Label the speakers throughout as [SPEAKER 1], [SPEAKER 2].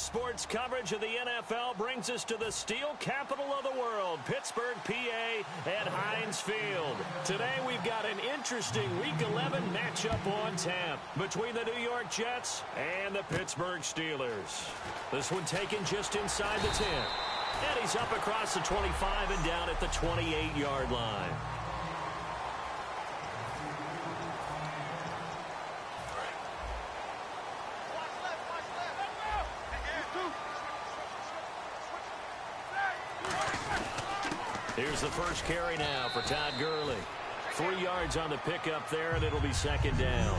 [SPEAKER 1] sports coverage of the NFL brings us to the steel capital of the world, Pittsburgh, PA, at Heinz Field. Today we've got an interesting Week 11 matchup on tap between the New York Jets and the Pittsburgh Steelers. This one taken just inside the 10. And he's up across the 25 and down at the 28-yard line. Here's the first carry now for Todd Gurley. 3 yards on the pickup there, and it'll be second down.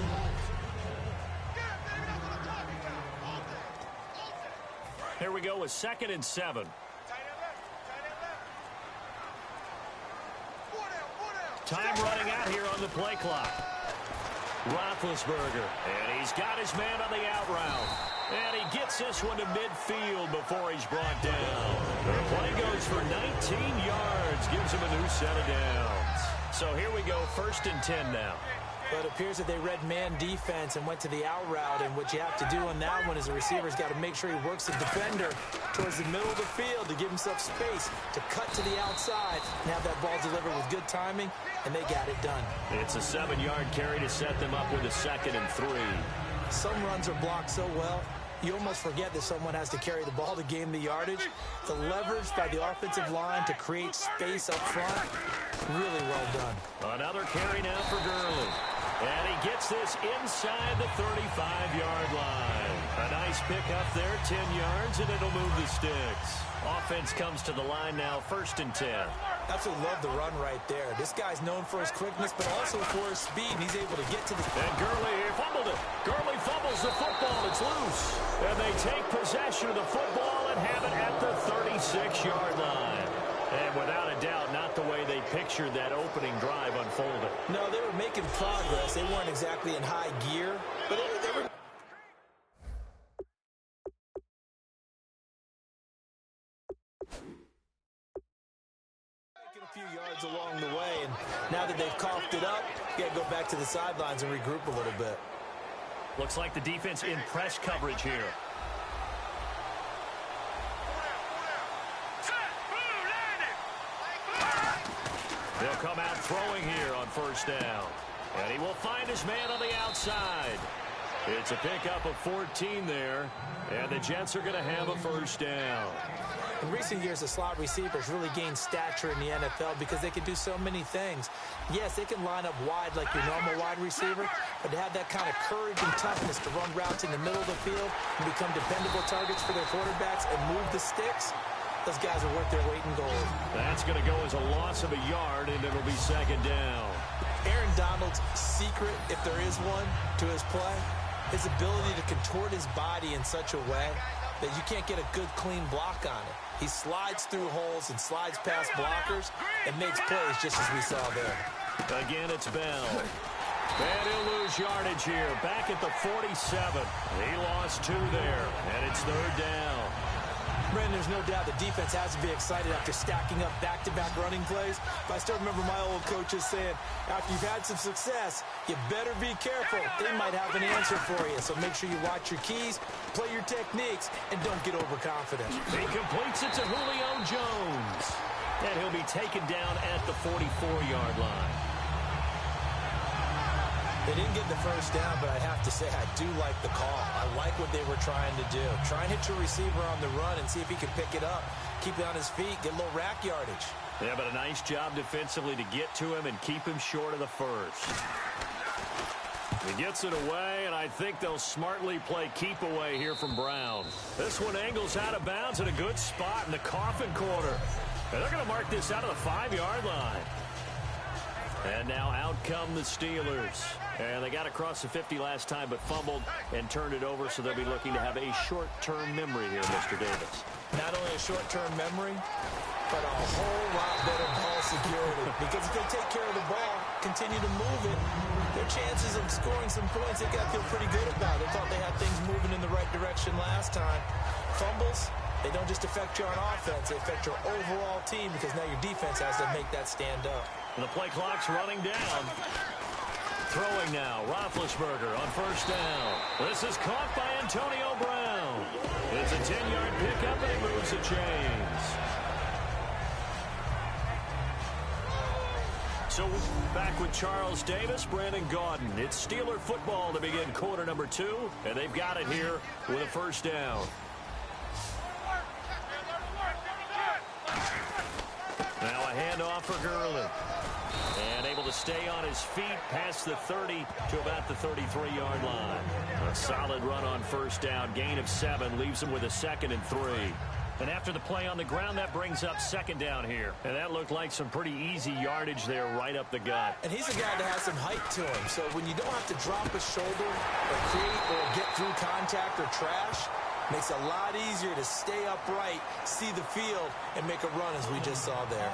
[SPEAKER 1] Here we go with 2nd and 7. Time running out here on the play clock. Roethlisberger, and he's got his man on the out route. And he gets this one to midfield before he's brought down. The play goes for 19 yards, gives him a new set of downs. So here we go, 1st and 10 now.
[SPEAKER 2] Well, it appears that they read man defense and went to the out route, and what you have to do on that one is the receiver's got to make sure he works the defender towards the middle of the field to give himself space to cut to the outside and have that ball delivered with good timing, and they got it done. It's a 7-yard carry to set them up with a 2nd and 3. Some runs are blocked so well, you almost forget that someone has to carry the ball to gain the yardage. The leverage by the offensive line to create space up front, really well done. Another carry now for Gurley. And he gets this inside the 35-yard line. A nice pickup there, 10 yards, and it'll move the sticks. Offense comes to the line now, 1st and 10. Absolutely love the run right there. This guy's known for his quickness, but also for his speed. He's able to get to the... And Gurley fumbled it. Gurley fumbles the football. It's loose. And they take possession of the football and have it at the 36-yard line. And without a doubt, not the way they pictured that opening drive unfolded. No, they were making progress. They weren't exactly in high gear, but they were... A few yards along the way, and now that they've coughed it up, you got to go back to the sidelines and regroup a little bit.
[SPEAKER 1] Looks like the defense in press coverage here. They'll come out throwing here on 1st down. And he will find his man on the outside. It's a pickup of 14 there, and the Jets are going to have a 1st down. In recent years, the slot receivers really gained stature in the NFL because they can do so many things. Yes, they can line up wide like your normal wide receiver, but to have that kind of courage and toughness to run routes in the middle of the field and become dependable targets for their quarterbacks and move the sticks, those guys are worth their weight in gold. That's going to go as a loss of a yard, and it'll be 2nd down. Aaron Donald's secret, if there is one, to his play, his ability to contort his body in such a way that you can't get a good, clean block on it. He slides through holes and slides past blockers and makes plays just as we saw there. Again, it's Bell. And he'll lose yardage here. Back at the 47. He lost 2 there, and it's 3rd down. Brandon, there's no doubt the defense has to be excited after stacking up back-to-back running plays. But I still remember my old coaches saying, after you've had some success, you better be careful. They might have an answer for you. So make sure you watch your keys, play your techniques, and don't get overconfident. He completes it to Julio Jones. And he'll be taken down at the 44-yard line. They didn't get the 1st down, but I have to say I do like the call. I like what they were trying to do. Try and hit your receiver on the run and see if he can pick it up. Keep it on his feet, get a little rack yardage. Yeah, but a nice job defensively to get to him and keep him short of the 1st. He gets it away, and I think they'll smartly play keep away here from Brown. This one angles out of bounds at a good spot in the coffin corner. And they're going to mark this out of the 5-yard line. And now out come the Steelers. And they got across the 50 last time, but fumbled and turned it over, so they'll be looking to have a short-term memory here, Mr. Davis. Not only a short-term memory, but a whole lot better ball security. Because if they take care of the ball, continue to move it, their chances of scoring some points, they got to feel pretty good about it. They thought they had things moving in the right direction last time. Fumbles, they don't just affect you on offense, they affect your overall team because now your defense has to make that stand up. And the play clock's running down. Throwing now, Roethlisberger on first down. This is caught by Antonio Brown. It's a 10-yard pickup, and he moves the chains. So back with Charles Davis, Brandon Gaudin. It's Steeler football to begin quarter number 2, and they've got it here with a first down. Now a handoff for Gurley. And able to stay on his feet past the 30 to about the 33-yard line. A solid run on first down. Gain of 7 leaves him with a 2nd and 3. And after the play on the ground, that brings up 2nd down here. And that looked like some pretty easy yardage there right up the gut.
[SPEAKER 2] And he's a guy that has some height to him. So when you don't have to drop a shoulder or create or get through contact or trash, makes it a lot easier to stay upright, see the field, and make a run as we just saw there.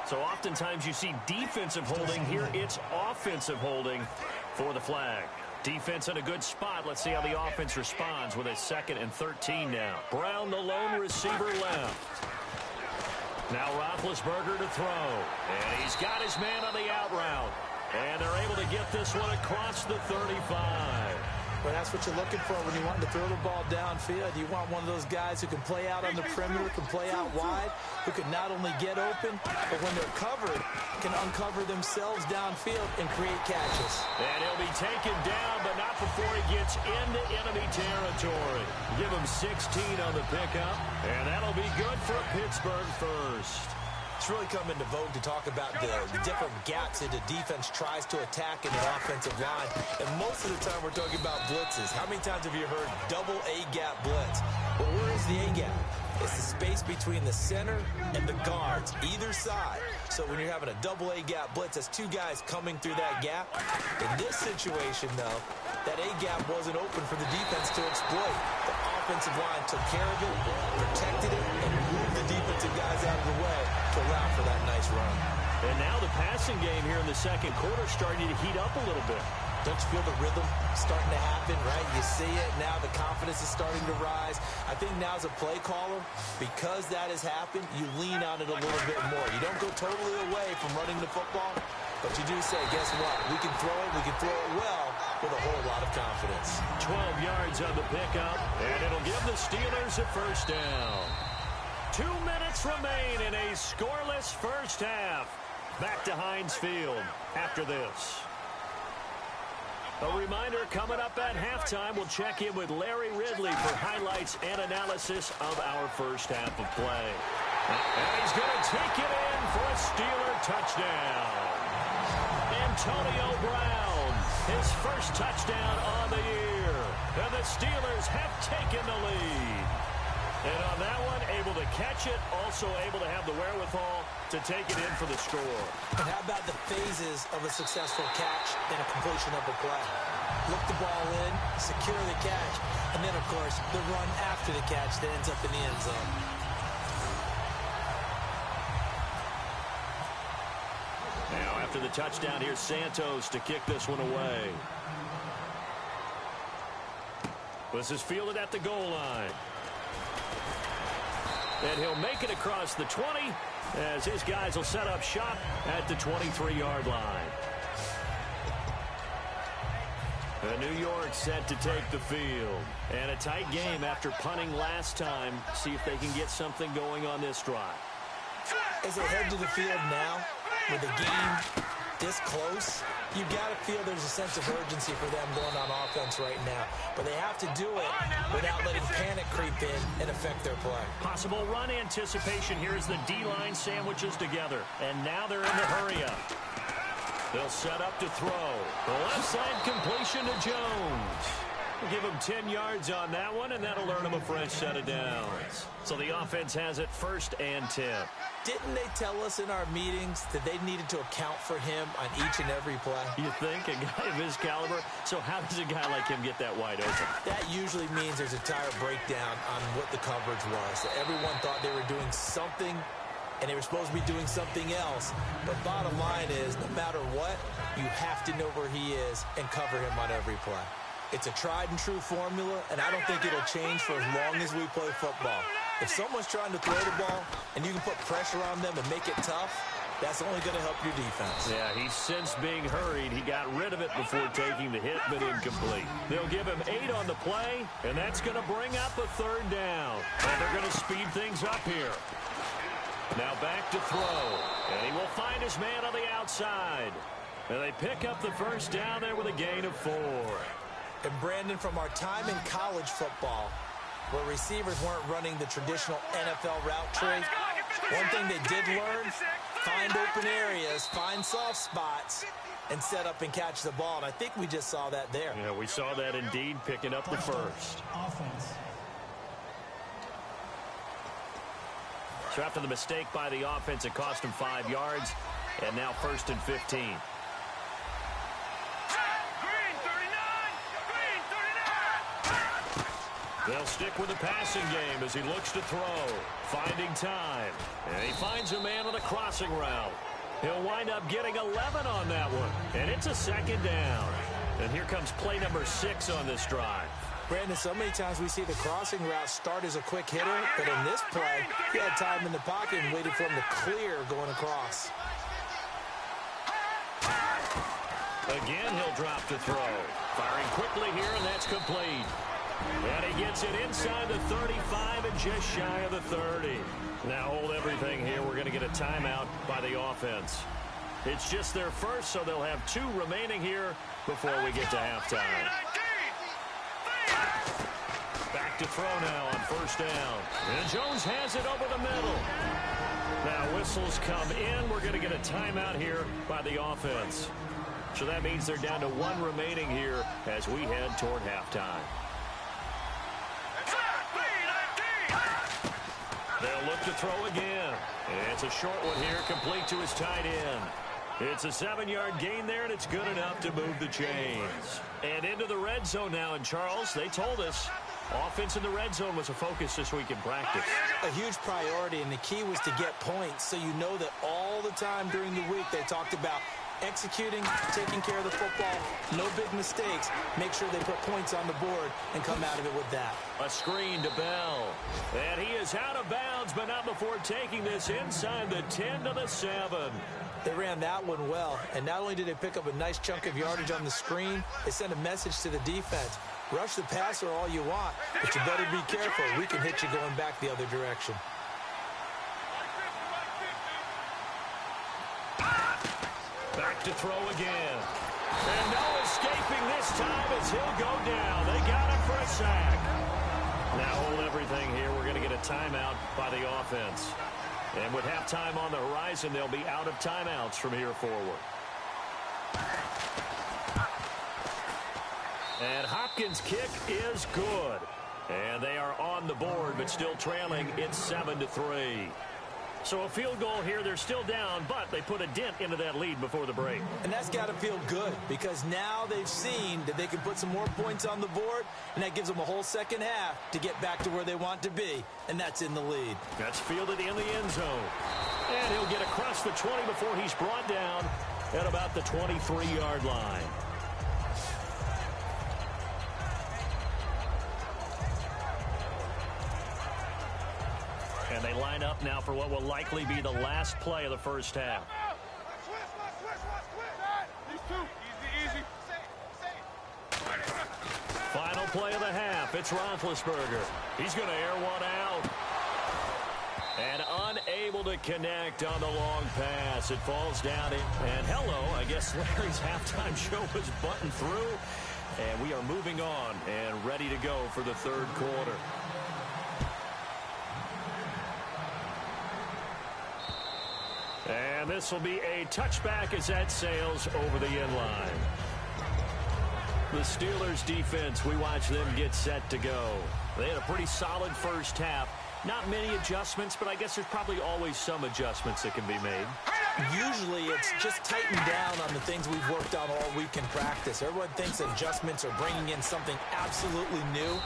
[SPEAKER 1] So oftentimes you see defensive holding. Here it's offensive holding for the flag. Defense in a good spot. Let's see how the offense responds with a 2nd and 13 now. Brown, the lone receiver, left. Now Roethlisberger to throw. And he's got his man on the out route. And they're able to get this one across the 35.
[SPEAKER 2] Well, that's what you're looking for when you want to throw the ball downfield. You want one of those guys who can play out on the perimeter, can play out wide, who can not only get open, but when they're covered, can uncover themselves downfield and create catches.
[SPEAKER 1] And he'll be taken down, but not before he gets into enemy territory. Give him 16 on the pickup, and that'll be good for a Pittsburgh first.
[SPEAKER 2] It's really come into vogue to talk about the different gaps that the defense tries to attack in the offensive line. And most of the time we're talking about blitzes. How many times have you heard double A-gap blitz? Well, where is the A-gap? It's the space between the center and the guards, either side. So when you're having a double A-gap blitz, that's 2 guys coming through that gap. In this situation, though, that A-gap wasn't open for the defense to exploit. The offensive line took care of it, protected it, and moved the defensive guys out of the way to allow for that nice run.
[SPEAKER 1] And now the passing game here in the second quarter starting to heat up a little bit.
[SPEAKER 2] Don't you feel the rhythm starting to happen, right? You see it now. The confidence is starting to rise. I think now as a play caller, because that has happened, you lean on it a little bit more. You don't go totally away from running the football, but you do say, guess what? We can throw it. We can throw it well with a whole lot of confidence.
[SPEAKER 1] 12 yards on the pickup, and it'll give the Steelers a first down. 2 minutes remain in a scoreless first half. Back to Heinz Field after this. A reminder, coming up at halftime, we'll check in with Larry Ridley for highlights and analysis of our first half of play. And he's going to take it in for a Steeler touchdown. Antonio Brown, his first touchdown on the year. And the Steelers have taken the lead. And on that one, able to catch it, also able to have the wherewithal to take it in for the score.
[SPEAKER 2] And how about the phases of a successful catch and a completion of a play? Look the ball in, secure the catch, and then, of course, the run after the catch that ends up in the end zone.
[SPEAKER 1] Now, after the touchdown, here's Santos to kick this one away. This is fielded at the goal line. And he'll make it across the 20 as his guys will set up shop at the 23-yard line. New York set to take the field. And a tight game after punting last time. See if they can get something going on this drive.
[SPEAKER 2] As they head to the field now, with the game this close, you've got to feel there's a sense of urgency for them going on offense right now. But they have to do it without letting panic creep in and affect their play.
[SPEAKER 1] Possible run anticipation here as the D-line sandwiches together. And now they're in the hurry-up. They'll set up to throw. The left side completion to Jones. We'll give him 10 yards on that one, and that'll earn him a fresh set of downs. So the offense has it 1st and 10.
[SPEAKER 2] Didn't they tell us in our meetings that they needed to account for him on each and every play?
[SPEAKER 1] You think? A guy of his caliber? So how does a guy like him get that wide open?
[SPEAKER 2] That usually means there's a tire breakdown on what the coverage was. Everyone thought they were doing something, and they were supposed to be doing something else. But bottom line is, no matter what, you have to know where he is and cover him on every play. It's a tried-and-true formula, and I don't think it'll change for as long as we play football. If someone's trying to throw the ball and you can put pressure on them and make it tough, That's only going to help your defense.
[SPEAKER 1] Yeah, he's since being hurried. He got rid of it before taking the hit, but incomplete. They'll give him 8 on the play, and that's going to bring up a 3rd down. And they're going to speed things up here. Now back to throw, and he will find his man on the outside. And they pick up the 1st down there with a gain of 4.
[SPEAKER 2] And Brandon, from our time in college football, where receivers weren't running the traditional NFL route tree, one thing they did learn, find open areas, find soft spots, and set up and catch the ball. And I think we just saw that there.
[SPEAKER 1] Yeah, we saw that indeed, picking up the 1st.
[SPEAKER 3] Offense.
[SPEAKER 1] So after the mistake by the offense, it cost him 5 yards, and now 1st and 15. They'll stick with the passing game as he looks to throw. Finding time. And he finds a man on the crossing route. He'll wind up getting 11 on that one. And it's a 2nd down. And here comes play number 6 on this drive.
[SPEAKER 2] Brandon, so many times we see the crossing route start as a quick hitter, but in this play, he had time in the pocket and waited for him to clear going across.
[SPEAKER 1] Again, he'll drop to throw. Firing quickly here, and that's complete. And he gets it inside the 35 and just shy of the 30. Now hold everything here. We're going to get a timeout by the offense. It's just their 1st, so they'll have 2 remaining here before we get to halftime. Back to throw now on 1st down. And Jones has it over the middle. Now whistles come in. We're going to get a timeout here by the offense. So that means they're down to 1 remaining here as we head toward halftime. They'll look to throw again. It's a short one here, complete to his tight end. It's a 7-yard gain there, and it's good enough to move the chains. And into the red zone now, and Charles, they told us offense in the red zone was a focus this week in practice.
[SPEAKER 2] A huge priority, and the key was to get points, so you know that all the time during the week they talked about executing, taking care of the football, no big mistakes. Make sure they put points on the board and come out of it with that.
[SPEAKER 1] A screen to Bell. And he is out of bounds, but not before taking this inside the 10 to the 7.
[SPEAKER 2] They ran that one well, and not only did they pick up a nice chunk of yardage on the screen, they sent a message to the defense. Rush the passer all you want, but you better be careful. We can hit you going back the other direction.
[SPEAKER 1] Back to throw again. And no escaping this time as he'll go down. They got him for a sack. Now hold everything here. We're going to get a timeout by the offense. And with halftime on the horizon, they'll be out of timeouts from here forward. And Hopkins' kick is good. And they are on the board, but still trailing. It's 7-3. So a field goal here, they're still down, but they put a dent into that lead before the break.
[SPEAKER 2] And that's got to feel good because now they've seen that they can put some more points on the board, and that gives them a whole second half to get back to where they want to be, and that's in the lead.
[SPEAKER 1] That's fielded in the end zone. And he'll get across the 20 before he's brought down at about the 23-yard line. And they line up now for what will likely be the last play of the first half. Final play of the half. It's Roethlisberger. He's going to air one out. And unable to connect on the long pass. It falls down in. And hello, I guess Larry's halftime show was buttoned through. And we are moving on and ready to go for the third quarter. And this will be a touchback as that sails over the end line. The Steelers defense, we watch them get set to go. They had a pretty solid first half. Not many adjustments, but I guess there's probably always some adjustments that can be made.
[SPEAKER 2] Usually it's just tightened down on the things we've worked on all week in practice. Everyone thinks adjustments are bringing in something absolutely new.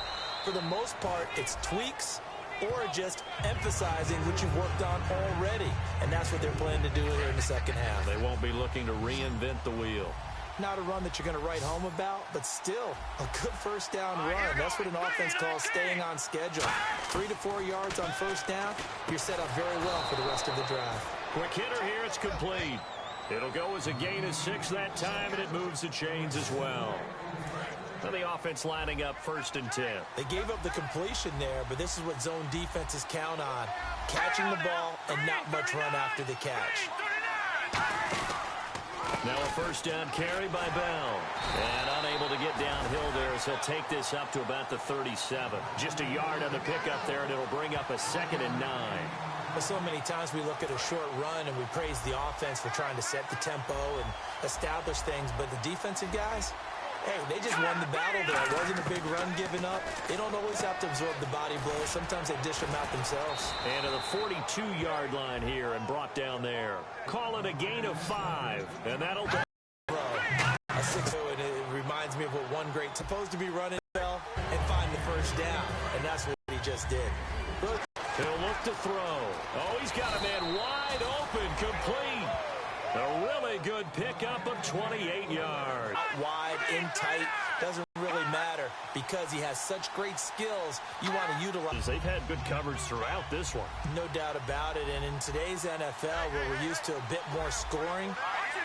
[SPEAKER 2] For the most part, it's tweaks or just emphasizing what you've worked on already. And that's what they're planning to do here in the second half.
[SPEAKER 1] They won't be looking to reinvent the wheel.
[SPEAKER 2] Not a run that you're going to write home about, but still a good first down run. That's what an offense calls staying on schedule. 3 to 4 yards on first down, you're set up very well for the rest of the drive.
[SPEAKER 1] Quick hitter here. It's complete. It'll go as a gain of 6 that time, and it moves the chains as well. So the offense lining up 1st and 10.
[SPEAKER 2] They gave up the completion there, but this is what zone defenses count on. Catching the ball and not much run after the catch.
[SPEAKER 1] Now a 1st down carry by Bell. And unable to get downhill there as he'll take this up to about the 37. Just a yard on the pickup there, and it'll bring up a 2nd and 9.
[SPEAKER 2] But so many times we look at a short run and we praise the offense for trying to set the tempo and establish things, but the defensive guys, hey, they just won the battle there. It wasn't a big run given up. They don't always have to absorb the body blows. Sometimes they dish them out themselves.
[SPEAKER 1] And to the 42-yard line here and brought down there. Call it a gain of 5, and that'll do.
[SPEAKER 2] A 6-0, and it reminds me of what one great supposed to be running well and find the 1st down, and that's what he just did. Look.
[SPEAKER 1] He'll look to throw. Oh, he's got a man wide open, complete. A really good pickup of 28 yards.
[SPEAKER 2] Out wide, in tight, doesn't really matter because he has such great skills. You want to utilize.
[SPEAKER 1] They've had good coverage throughout this one.
[SPEAKER 2] No doubt about it. And in today's NFL, where we're used to a bit more scoring,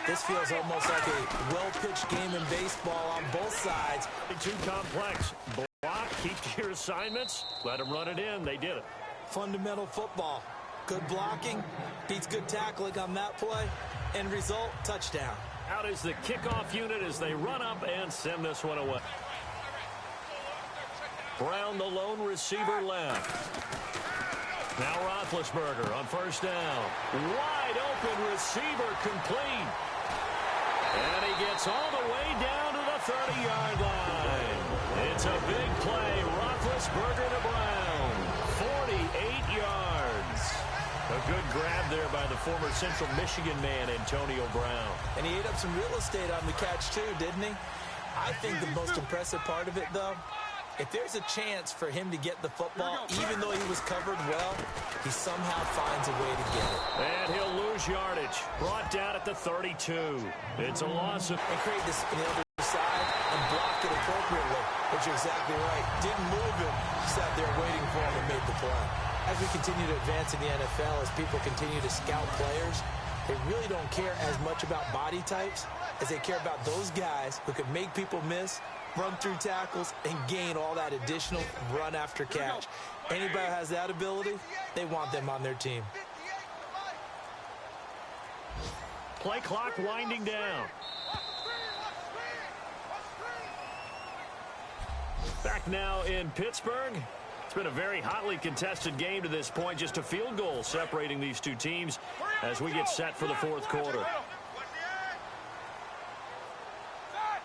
[SPEAKER 2] this feels almost like a well-pitched game in baseball on both sides.
[SPEAKER 1] Too complex. Block, keep to your assignments, let them run it in. They did it.
[SPEAKER 2] Fundamental football. Good blocking beats good tackling on that play. End result, touchdown.
[SPEAKER 1] Out is the kickoff unit as they run up and send this one away. Brown, the lone receiver, left. Now Roethlisberger on 1st down. Wide open receiver, complete. And he gets all the way down to the 30-yard line. It's a big play. Roethlisberger to Brown. 48 yards. A good grab there by the former Central Michigan man, Antonio Brown.
[SPEAKER 2] And he ate up some real estate on the catch, too, didn't he? I think the most impressive part of it, though, if there's a chance for him to get the football, even though he was covered well, he somehow finds a way to get it.
[SPEAKER 1] And he'll lose yardage. Brought down at the 32. It's a loss of...
[SPEAKER 2] And create this on the other side and block it appropriately, which you're exactly right. Didn't move him. Sat there waiting for him and made the play. As we continue to advance in the NFL, as people continue to scout players, they really don't care as much about body types as they care about those guys who can make people miss, run through tackles, and gain all that additional run after catch. Anybody who has that ability, they want them on their team.
[SPEAKER 1] Play clock winding down. Back now in Pittsburgh. It's been a very hotly contested game to this point. Just a field goal separating these two teams as we get set for the 4th quarter.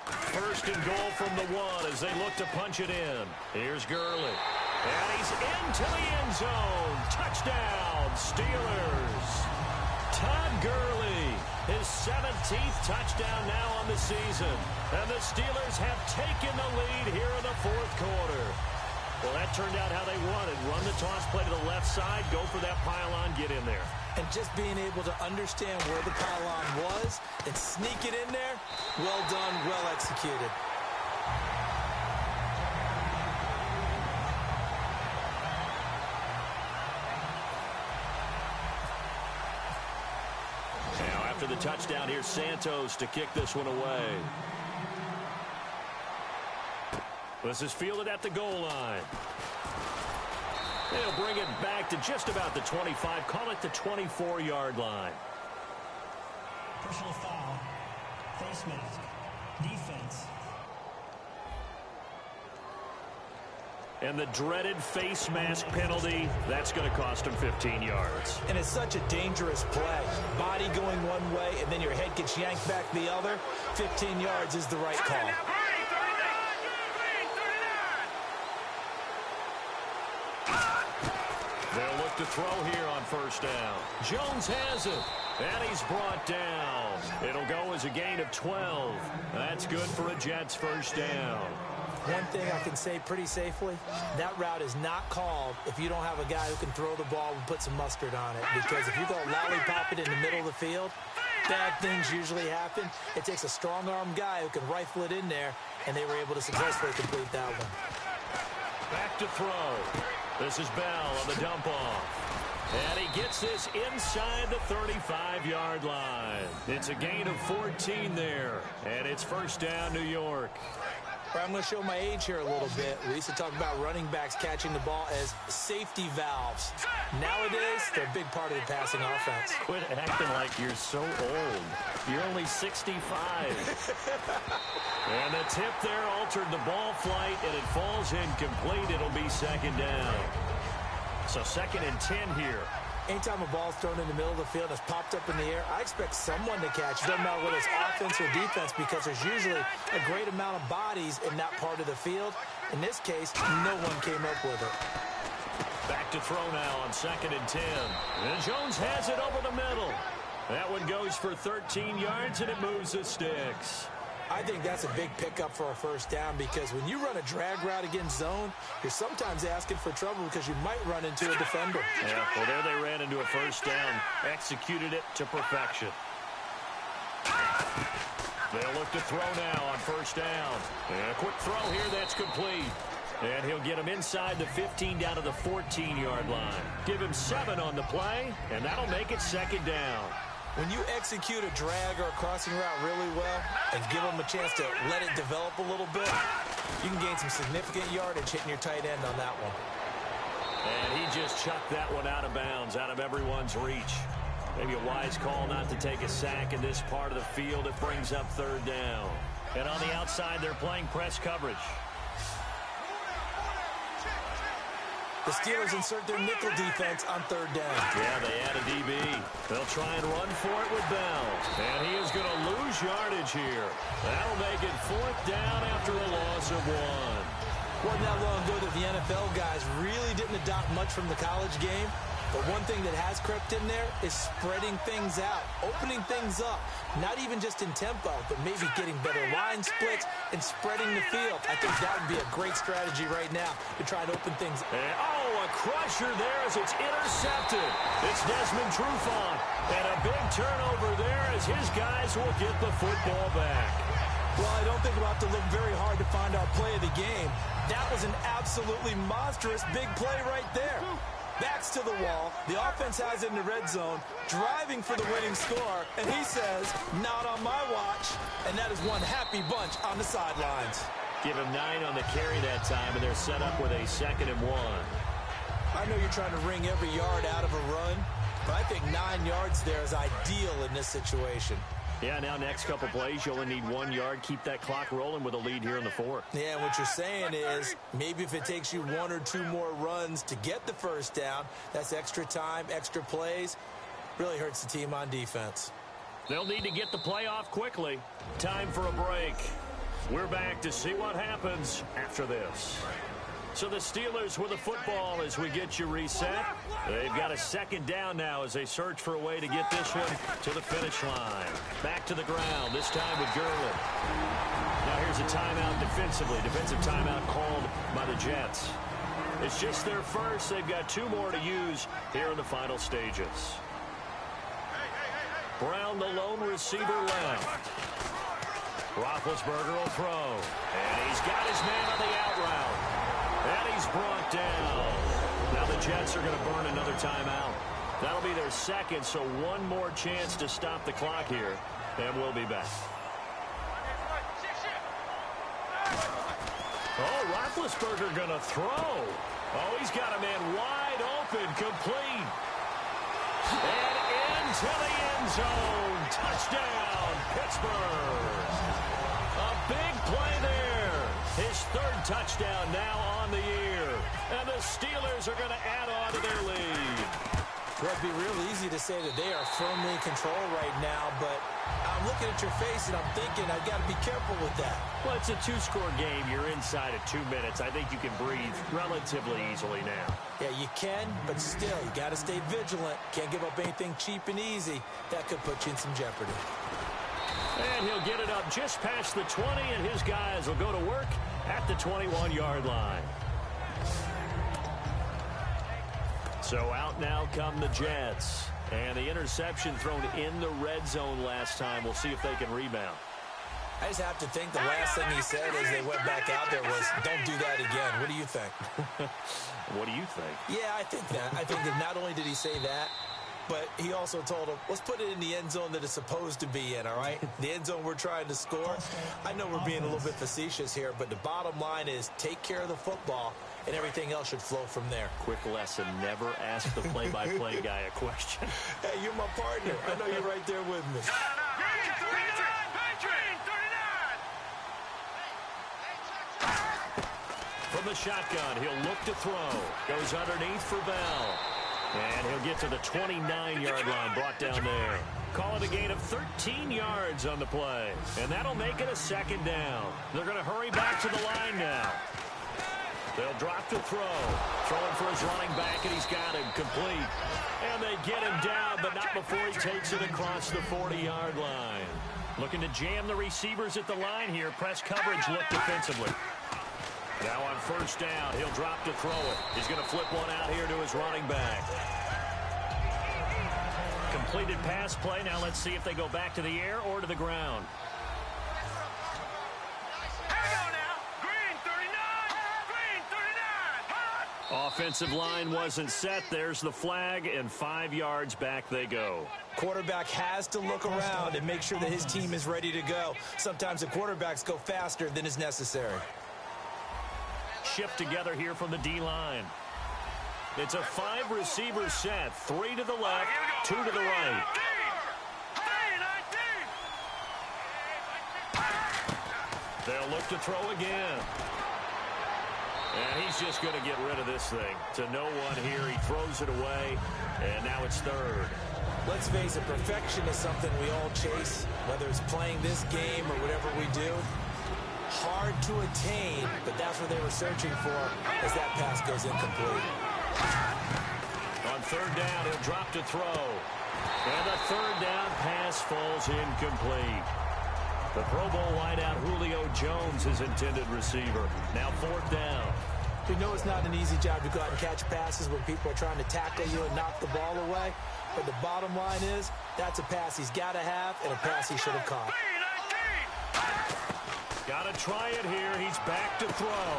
[SPEAKER 1] 1st and goal from the 1 as they look to punch it in. Here's Gurley. And he's into the end zone. Touchdown, Steelers. Todd Gurley, his 17th touchdown now on the season. And the Steelers have taken the lead here in the 4th quarter. Well, that turned out how they wanted. Run the toss play to the left side, go for that pylon, get in there.
[SPEAKER 2] And just being able to understand where the pylon was and sneak it in there, well done, well executed.
[SPEAKER 1] Now, after the touchdown, here's Santos to kick this one away. This is fielded at the goal line. They'll bring it back to just about the 25. Call it the 24-yard line.
[SPEAKER 3] Personal foul. Face mask. Defense.
[SPEAKER 1] And the dreaded face mask penalty, that's going to cost him 15 yards.
[SPEAKER 2] And it's such a dangerous play. Body going one way, and then your head gets yanked back the other. 15 yards is the right call.
[SPEAKER 1] They'll look to throw here on 1st down. Jones has it, and he's brought down. It'll go as a gain of 12. That's good for a Jets 1st down.
[SPEAKER 2] One thing I can say pretty safely, that route is not called if you don't have a guy who can throw the ball and put some mustard on it. Because if you go lollipop it in the middle of the field, bad things usually happen. It takes a strong-arm guy who can rifle it in there, and they were able to successfully complete that one.
[SPEAKER 1] Back to throw. This is Bell on the dump off. And he gets this inside the 35-yard line. It's a gain of 14 there, and it's first down, New York.
[SPEAKER 2] I'm going to show my age here a little bit. We used to talk about running backs catching the ball as safety valves. Nowadays, they're a big part of the passing offense.
[SPEAKER 1] Quit acting like you're so old. You're only 65. And the tip there altered the ball flight, and it falls incomplete. It'll be second down. So 2nd and 10 here.
[SPEAKER 2] Anytime a ball's thrown in the middle of the field and it's popped up in the air, I expect someone to catch it. Doesn't matter whether it's offense or defense, because there's usually a great amount of bodies in that part of the field. In this case, no one came up with it.
[SPEAKER 1] Back to throw now on 2nd and 10. And Jones has it over the middle. That one goes for 13 yards, and it moves the sticks.
[SPEAKER 2] I think that's a big pickup for a first down, because when you run a drag route against zone, you're sometimes asking for trouble because you might run into a defender.
[SPEAKER 1] Yeah, well, there they ran into a first down. Executed it to perfection. They'll look to throw now on first down. And a quick throw here that's complete. And he'll get him inside the 15 down to the 14-yard line. Give him 7 on the play, and that'll make it second down.
[SPEAKER 2] When you execute a drag or a crossing route really well and give them a chance to let it develop a little bit, you can gain some significant yardage hitting your tight end on that one.
[SPEAKER 1] And he just chucked that one out of bounds, out of everyone's reach. Maybe a wise call not to take a sack in this part of the field. It brings up 3rd down. And on the outside, they're playing press coverage.
[SPEAKER 2] The Steelers insert their nickel defense on 3rd down.
[SPEAKER 1] Yeah, they add a DB. They'll try and run for it with Bell. And he is going to lose yardage here. That'll make it 4th down after a loss of 1.
[SPEAKER 2] Wasn't that long ago that the NFL guys really didn't adopt much from the college game. But one thing that has crept in there is spreading things out, opening things up, not even just in tempo, but maybe getting better line splits and spreading the field. I think that would be a great strategy right now to try and open things.
[SPEAKER 1] And, a crusher there as it's intercepted. It's Desmond Trufant. And a big turnover there as his guys will get the football back.
[SPEAKER 2] Well, I don't think we'll have to look very hard to find our play of the game. That was an absolutely monstrous big play right there. Backs to the wall. The offense has it in the red zone, driving for the winning score, and he says, not on my watch. And that is one happy bunch on the sidelines.
[SPEAKER 1] Give him 9 on the carry that time, and they're set up with a 2nd and 1.
[SPEAKER 2] I know you're trying to wring every yard out of a run, but I think 9 yards there is ideal in this situation.
[SPEAKER 1] Yeah, now next couple plays, you only need 1 yard. Keep that clock rolling with a lead here in the 4th.
[SPEAKER 2] Yeah, what you're saying is maybe if it takes you 1 or 2 more runs to get the first down, that's extra time, extra plays. Really hurts the team on defense.
[SPEAKER 1] They'll need to get the play off quickly. Time for a break. We're back to see what happens after this. So the Steelers with the football as we get you reset. They've got a 2nd down now as they search for a way to get this one to the finish line. Back to the ground, this time with Gurley. Now here's a timeout defensively. Defensive timeout called by the Jets. It's just their first. They've got 2 more to use here in the final stages. Brown, the lone receiver, left. Roethlisberger will throw. And he's got his man on the out route. And he's brought down. Now the Jets are going to burn another timeout. That'll be their 2nd, so 1 more chance to stop the clock here. And we'll be back. Oh, Roethlisberger going to throw. Oh, he's got a man wide open, complete. And into the end zone. Touchdown, Pittsburgh. A big play there. His 3rd touchdown now on the year. And the Steelers are going to add on to their lead.
[SPEAKER 2] Well, it'd be real easy to say that they are firmly in control right now, but I'm looking at your face and I'm thinking I've got to be careful with that.
[SPEAKER 1] Well, it's a 2-score game. You're inside of 2 minutes. I think you can breathe relatively easily now.
[SPEAKER 2] Yeah, you can, but still, you got to stay vigilant. Can't give up anything cheap and easy. That could put you in some jeopardy.
[SPEAKER 1] And he'll get it up just past the 20, and his guys will go to work at the 21-yard line. So out now come the Jets. And the interception thrown in the red zone last time. We'll see if they can rebound.
[SPEAKER 2] I just have to think the last thing he said as they went back out there was, don't do that again. What do you think?
[SPEAKER 1] What do you think?
[SPEAKER 2] Yeah, I think that. I think that not only did he say that, but he also told him, let's put it in the end zone that it's supposed to be in, all right? The end zone we're trying to score. I know we're being a little bit facetious here, but the bottom line is take care of the football, and everything else should flow from there.
[SPEAKER 1] Quick lesson, never ask the play-by-play guy a question.
[SPEAKER 2] Hey, you're my partner. I know you're right there with me.
[SPEAKER 1] From the shotgun, he'll look to throw. Goes underneath for Bell. And he'll get to the 29-yard line, brought down there. Call it a gain of 13 yards on the play. And that'll make it a second down. They're going to hurry back to the line now. They'll drop to throw. Throwing for his running back, and he's got him complete. And they get him down, but not before he takes it across the 40-yard line. Looking to jam the receivers at the line here. Press coverage look defensively. Now on first down, he'll drop to throw it. He's going to flip one out here to his running back. Completed pass play. Now let's see if they go back to the air or to the ground. Offensive line wasn't set. There's the flag, and 5 yards back they go.
[SPEAKER 2] Quarterback has to look around and make sure that his team is ready to go. Sometimes the quarterbacks go faster than is necessary.
[SPEAKER 1] Shift together here from the D-line. It's a 5-receiver set. 3 to the left, 2 to the right. They'll look to throw again. And he's just going to get rid of this thing. To no one here. He throws it away, and now it's third.
[SPEAKER 2] Let's face it, perfection is something we all chase, whether it's playing this game or whatever we do. Hard to attain, but that's what they were searching for as that pass goes incomplete.
[SPEAKER 1] On third down, he'll drop to throw. And the third down pass falls incomplete. The Pro Bowl wideout Julio Jones is intended receiver. Now fourth down.
[SPEAKER 2] We know it's not an easy job to go out and catch passes when people are trying to tackle you and knock the ball away. But the bottom line is, that's a pass he's got to have and a pass he should have caught.
[SPEAKER 1] Got to try it here. He's back to throw.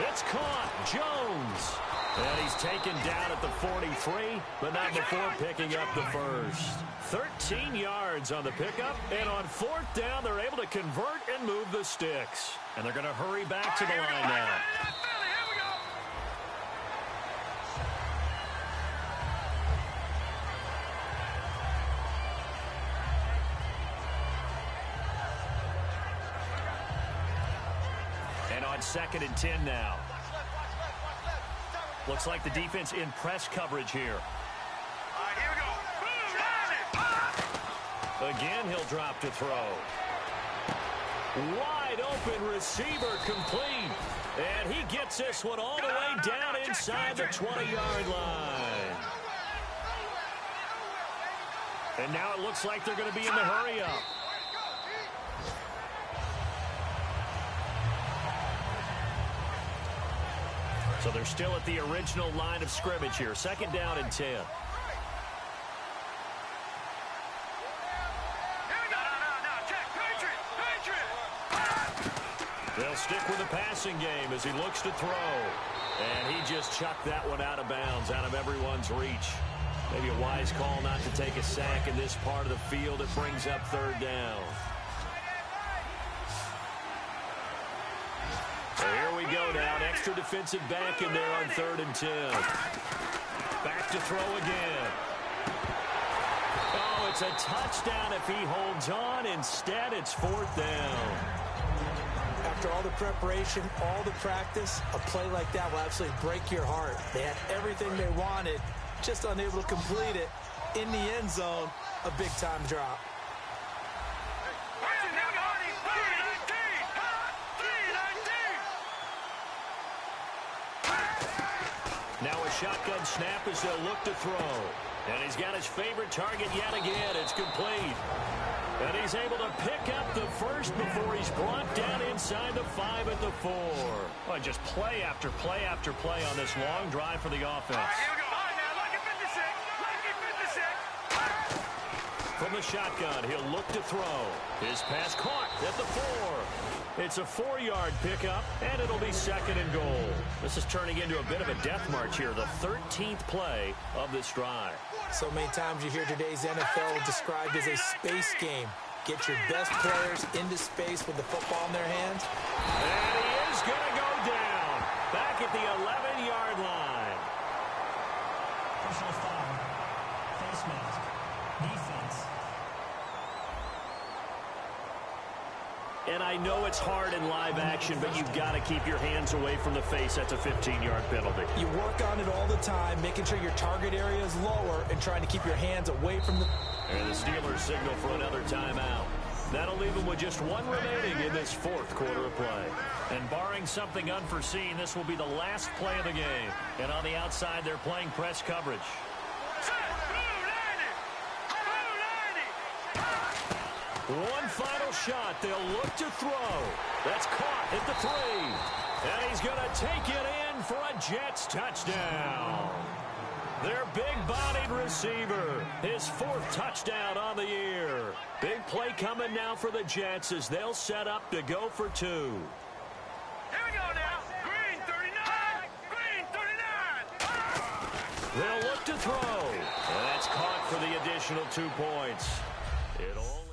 [SPEAKER 1] It's caught. Jones. And he's taken down at the 43, but not before picking up the first. 13 yards on the pickup, and on fourth down, they're able to convert and move the sticks. And they're going to hurry back to the line now. And on 2nd and 10 now. Looks like the defense in press coverage here.
[SPEAKER 4] All right, here we go.
[SPEAKER 1] Again, he'll drop to throw. Wide open receiver complete. And he gets this one all the way down inside the 20-yard line. And now it looks like they're going to be in the hurry-up. So they're still at the original line of scrimmage here. 2nd down and 10. They'll stick with the passing game as he looks to throw. And he just chucked that one out of bounds, out of everyone's reach. Maybe a wise call not to take a sack in this part of the field. It brings up 3rd down. So here we go now. An extra defensive back in there on 3rd and 10. Back to throw again. Oh, it's a touchdown if he holds on. Instead, it's 4th down.
[SPEAKER 2] After all the preparation, all the practice, a play like that will absolutely break your heart. They had everything they wanted, just unable to complete it. In the end zone, a big-time drop.
[SPEAKER 1] Now a shotgun snap as they'll look to throw. And he's got his favorite target yet again. It's complete. And he's able to pick up the first before he's brought down inside the 5 at the 4. Well, just play after play after play on this long drive for the offense.
[SPEAKER 4] Here we go. All right, now, lucky 56. Lucky 56.
[SPEAKER 1] From the shotgun. He'll look to throw. His pass caught at the 4. It's a 4-yard pickup, and it'll be 2nd and goal. This is turning into a bit of a death march here, the 13th play of this drive.
[SPEAKER 2] So many times you hear today's NFL described as a space game. Get your best players into space with the football in their hands.
[SPEAKER 1] And he is going to go down back at the 11-yard line.
[SPEAKER 3] Personal foul. Face mask. Defense.
[SPEAKER 1] And I know it's hard in live action, but you've got to keep your hands away from the face. That's a 15-yard penalty.
[SPEAKER 2] You work on it all the time, making sure your target area is lower and trying to keep your hands away from the...
[SPEAKER 1] And the Steelers signal for another timeout. That'll leave them with just 1 remaining in this 4th quarter of play. And barring something unforeseen, this will be the last play of the game. And on the outside, they're playing press coverage. One final shot. They'll look to throw. That's caught at the 3. And he's going to take it in for a Jets touchdown. Their big-bodied receiver, his 4th touchdown on the year. Big play coming now for the Jets as they'll set up to go for 2.
[SPEAKER 4] Here we go now. Green 39. Green 39.
[SPEAKER 1] They'll look to throw. And that's caught for the additional 2 points. It'll